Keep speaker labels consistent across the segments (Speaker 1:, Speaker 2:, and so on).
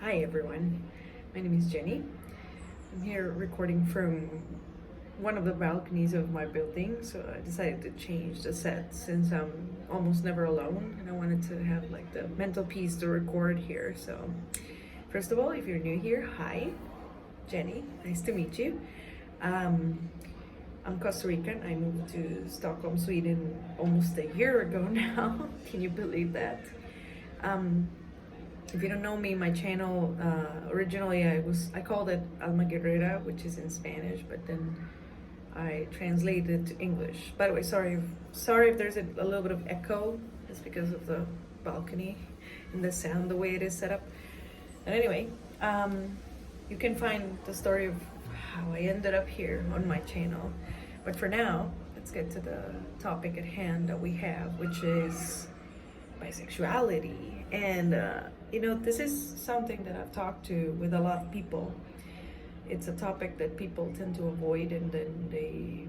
Speaker 1: Hi everyone, my name is Jenny. I'm here recording from one of the balconies of my building, so I decided to change the set since I'm almost never alone and I wanted to have like the mental peace to record here. So first of all, if you're new here, hi, Jenny, nice to meet you. I'm Costa Rican. I moved to Stockholm, Sweden almost a year ago now. Can you believe that? If you don't know me, my channel originally I called it Alma Guerrera, which is in Spanish, but then I translated it to English. By the way, sorry if there's a little bit of echo. It's because of the balcony and the sound, the way it is set up. But anyway, you can find the story of how I ended up here on my channel. But for now, let's get to the topic at hand that we have, which is bisexuality. And this is something that I've talked to with a lot of people. It's a topic that people tend to avoid, and then they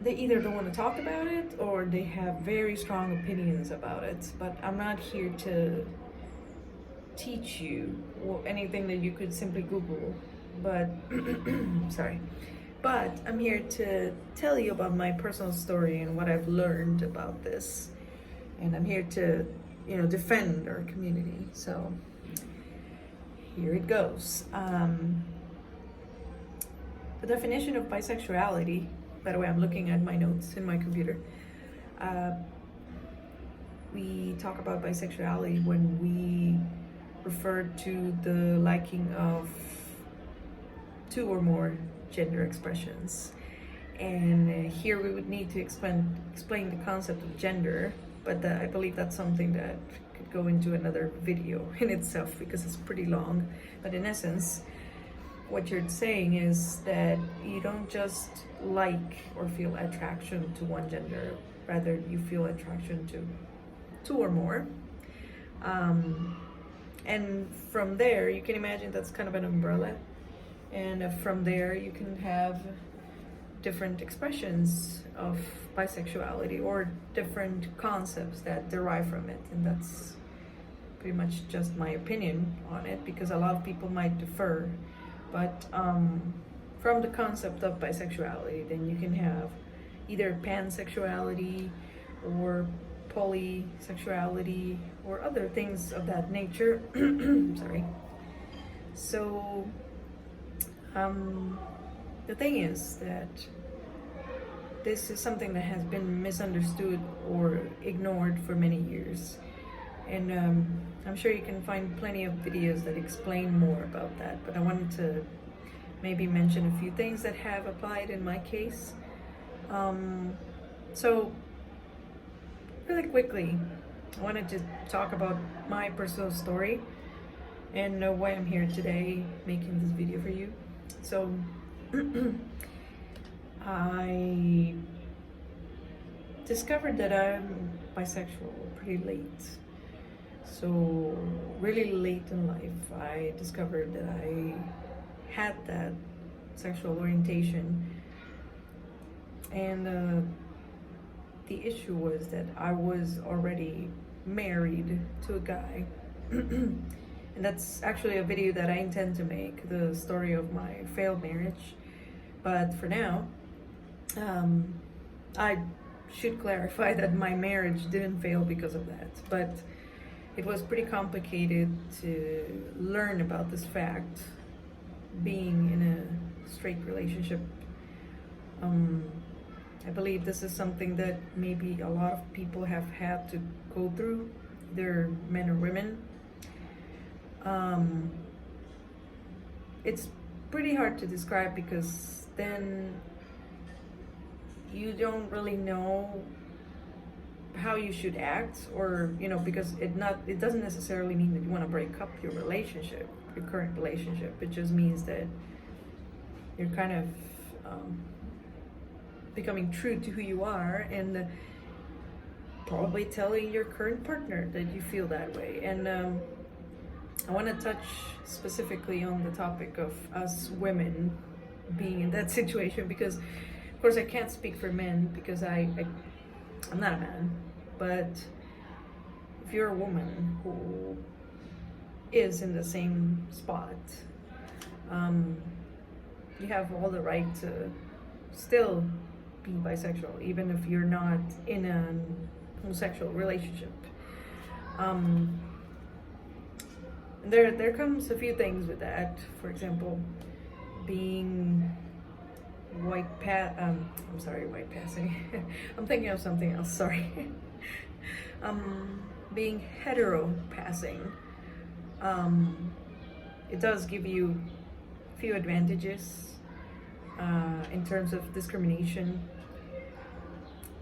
Speaker 1: either don't want to talk about it or they have very strong opinions about it. But I'm not here to teach you anything that you could simply Google, but but I'm here to tell you about my personal story and what I've learned about this, and I'm here to defend our community. So here it goes. The definition of bisexuality, by the way, I'm looking at my notes in my computer. We talk about bisexuality when we refer to the liking of two or more gender expressions. And here we would need to explain the concept of gender, but I believe that's something that could go into another video in itself because it's pretty long. But in essence, what you're saying is that you don't just like or feel attraction to one gender, rather you feel attraction to two or more. And from there, you can imagine that's kind of an umbrella. And from there, you can have different expressions of bisexuality or different concepts that derive from it. And that's pretty much just my opinion on it, because a lot of people might differ. But from the concept of bisexuality, then you can have either pansexuality or polysexuality or other things of that nature. Sorry. So the thing is that this is something that has been misunderstood or ignored for many years, and I'm sure you can find plenty of videos that explain more about that, but I wanted to maybe mention a few things that have applied in my case. So really quickly, I wanted to talk about my personal story and why I'm here today making this video for you. So I discovered that I'm bisexual pretty late. So really late in life, I discovered that I had that sexual orientation. And the issue was that I was already married to a guy. And that's actually a video that I intend to make, the story of my failed marriage. But for now, I should clarify that my marriage didn't fail because of that. But it was pretty complicated to learn about this fact, being in a straight relationship. I believe this is something that maybe a lot of people have had to go through, either men or women. It's pretty hard to describe because then you don't really know how you should act, or because it doesn't necessarily mean that you want to break up your current relationship. It just means that you're kind of becoming true to who you are, and probably telling your current partner that you feel that way. And I want to touch specifically on the topic of us women being in that situation, because of course I can't speak for men because I'm not a man, but if you're a woman who is in the same spot, you have all the right to still be bisexual, even if you're not in a homosexual relationship. There comes a few things with that. For example, being white passing. I'm thinking of something else. Sorry. Being hetero passing. It does give you a few advantages in terms of discrimination,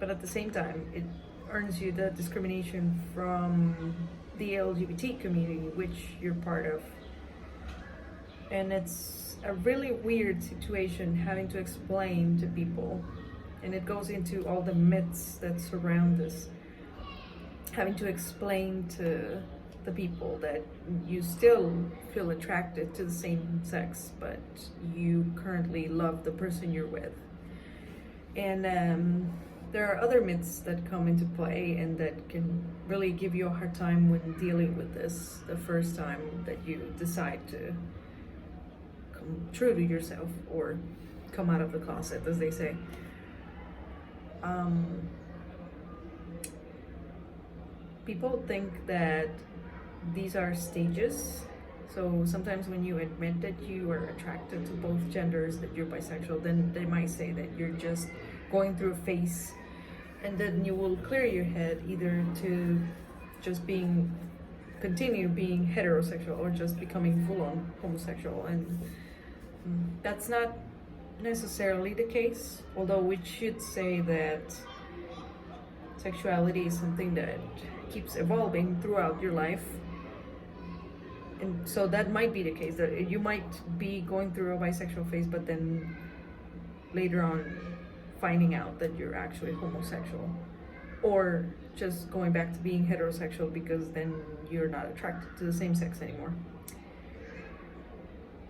Speaker 1: but at the same time, it earns you the discrimination from the LGBT community, which you're part of. And it's a really weird situation having to explain to people, and it goes into all the myths that surround this. Having to explain to the people that you still feel attracted to the same sex, but you currently love the person you're with. And there are other myths that come into play and that can really give you a hard time when dealing with this the first time that you decide to come true to yourself or come out of the closet, as they say. People think that these are stages. So sometimes when you admit that you are attracted to both genders, that you're bisexual, then they might say that you're just going through a phase, and then you will clear your head either to just continue being heterosexual or just becoming full-on homosexual. And that's not necessarily the case, although we should say that sexuality is something that keeps evolving throughout your life. And so that might be the case, that you might be going through a bisexual phase, but then later on finding out that you're actually homosexual, or just going back to being heterosexual because then you're not attracted to the same sex anymore.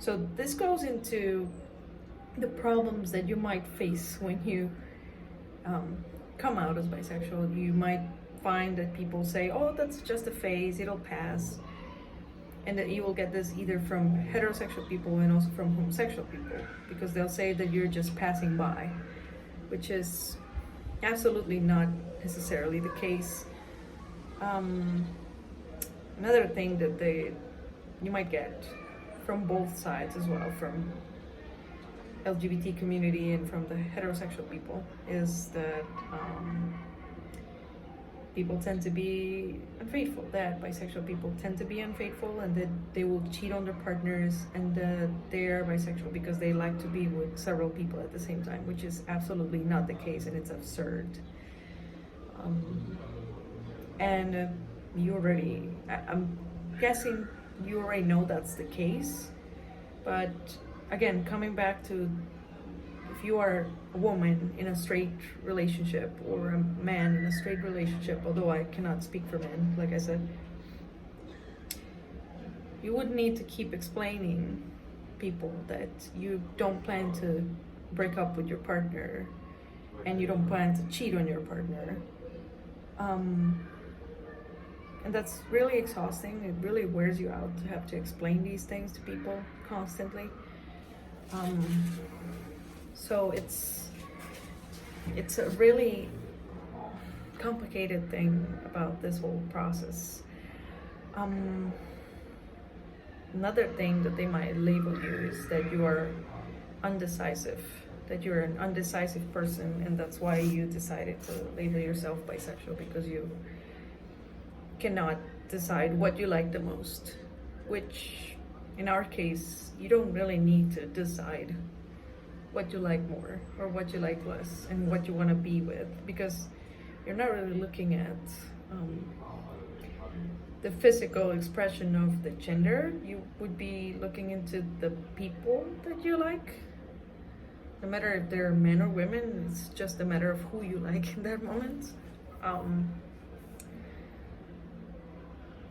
Speaker 1: So this goes into the problems that you might face when you come out as bisexual. You might find that people say, oh, that's just a phase, it'll pass. And that you will get this either from heterosexual people and also from homosexual people, because they'll say that you're just passing by, which is absolutely not necessarily the case. Another thing that you might get from both sides as well, from LGBT community and from the heterosexual people, is that people tend to be unfaithful, that bisexual people tend to be unfaithful, and that they will cheat on their partners, and that they're bisexual because they like to be with several people at the same time, which is absolutely not the case, and it's absurd. I'm guessing you already know that's the case, but again, coming back to, if you are a woman in a straight relationship or a man in a straight relationship, although I cannot speak for men, like I said, you would need to keep explaining people that you don't plan to break up with your partner and you don't plan to cheat on your partner. And that's really exhausting. It really wears you out to have to explain these things to people constantly. So it's a really complicated thing about this whole process. Another thing that they might label you is that you are undecisive, that you're an undecisive person, and that's why you decided to label yourself bisexual, because you cannot decide what you like the most, which in our case, you don't really need to decide what you like more or what you like less and what you want to be with, because you're not really looking at the physical expression of the gender. You would be looking into the people that you like. No matter if they're men or women, it's just a matter of who you like in that moment.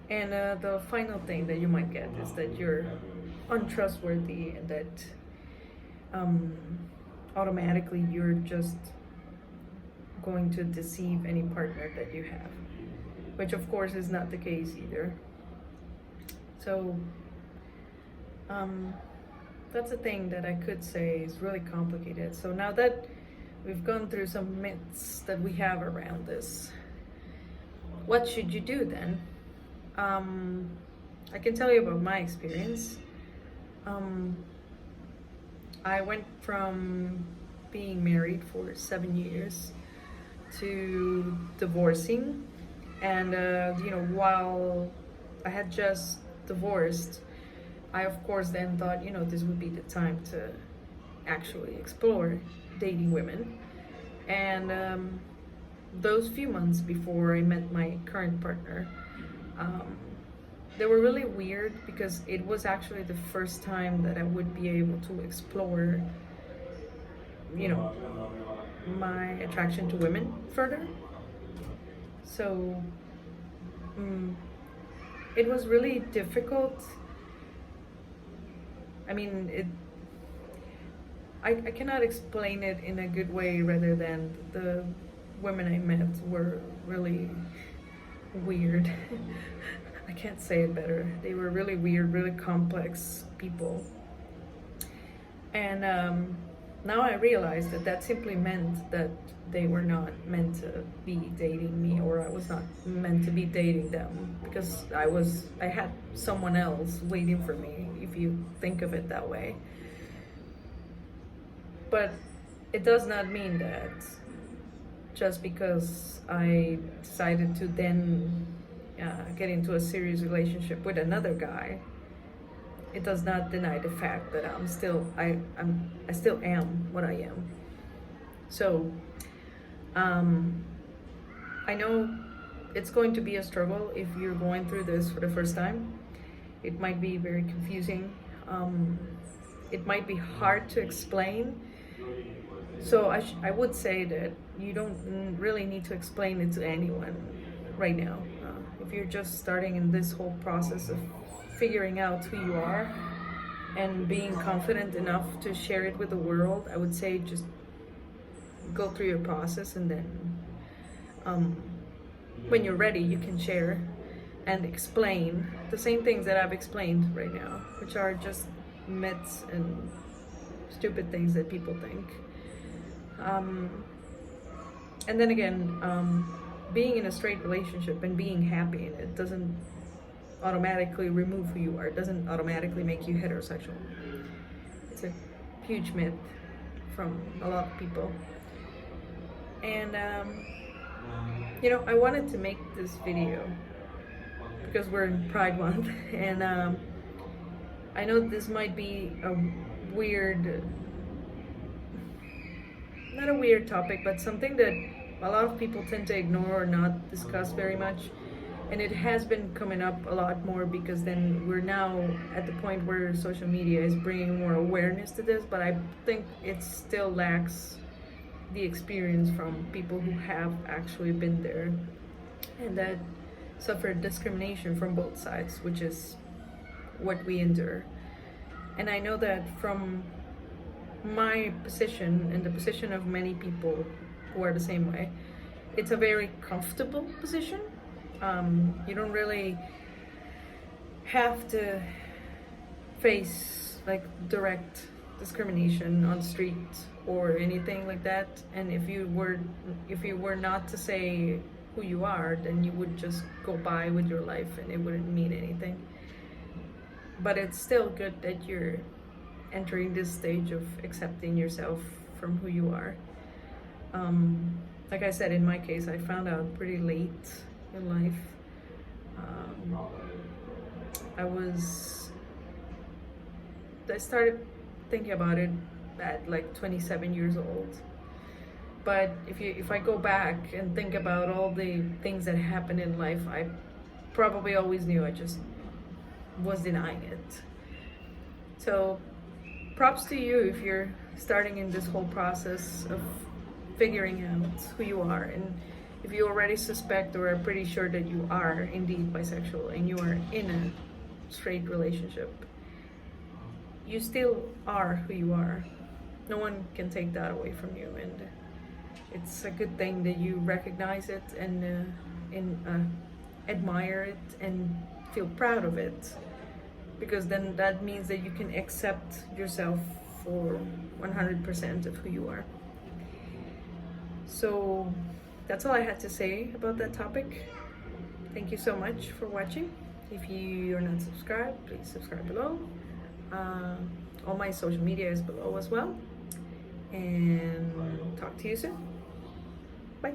Speaker 1: And the final thing that you might get is that you're untrustworthy, and that automatically you're just going to deceive any partner that you have. which of course is not the case either. So that's a thing that I could say is really complicated. So now that we've gone through some myths that we have around this, what should you do then? I can tell you about my experience. I went from being married for 7 years to divorcing, and while I had just divorced, I of course then thought, this would be the time to actually explore dating women. And those few months before I met my current partner, they were really weird because it was actually the first time that I would be able to explore, my attraction to women further. So it was really difficult. I mean, I cannot explain it in a good way rather than the women I met were really weird. I can't say it better. They were really weird, really complex people. And now I realize that simply meant that they were not meant to be dating me, or I was not meant to be dating them, because I had someone else waiting for me, if you think of it that way. But it does not mean that just because I decided to then get into a serious relationship with another guy, it does not deny the fact that I still am what I am. So I know it's going to be a struggle if you're going through this for the first time. It might be very confusing. It might be hard to explain. So I would say that you don't really need to explain it to anyone right now. If you're just starting in this whole process of figuring out who you are and being confident enough to share it with the world, I would say just go through your process, and then when you're ready, you can share and explain the same things that I've explained right now, which are just myths and stupid things that people think. And then again, being in a straight relationship and being happy in it doesn't automatically remove who you are. It doesn't automatically make you heterosexual. It's a huge myth from a lot of people. And I wanted to make this video because we're in Pride Month, and I know this might be not a weird topic, but something that a lot of people tend to ignore or not discuss very much. And it has been coming up a lot more because then we're now at the point where social media is bringing more awareness to this, but I think it still lacks the experience from people who have actually been there and that suffered discrimination from both sides, which is what we endure. And I know that from my position and the position of many people who are the same way, it's a very comfortable position. You don't really have to face like direct discrimination on the street or anything like that. And if you were not to say who you are, then you would just go by with your life and it wouldn't mean anything. But it's still good that you're entering this stage of accepting yourself from who you are. Like I said, in my case, I found out pretty late in life. I started thinking about it at like 27 years old. But if I go back and think about all the things that happened in life, I probably always knew, I just was denying it. So props to you if you're starting in this whole process of figuring out who you are, and if you already suspect or are pretty sure that you are indeed bisexual and you are in a straight relationship, you still are who you are. No one can take that away from you, and it's a good thing that you recognize it and in a admire it and feel proud of it, because then that means that you can accept yourself for 100% of who you are. So that's all I had to say about that topic. Thank you so much for watching. If you are not subscribed, please subscribe below. All my social media is below as well. And talk to you soon. Bye.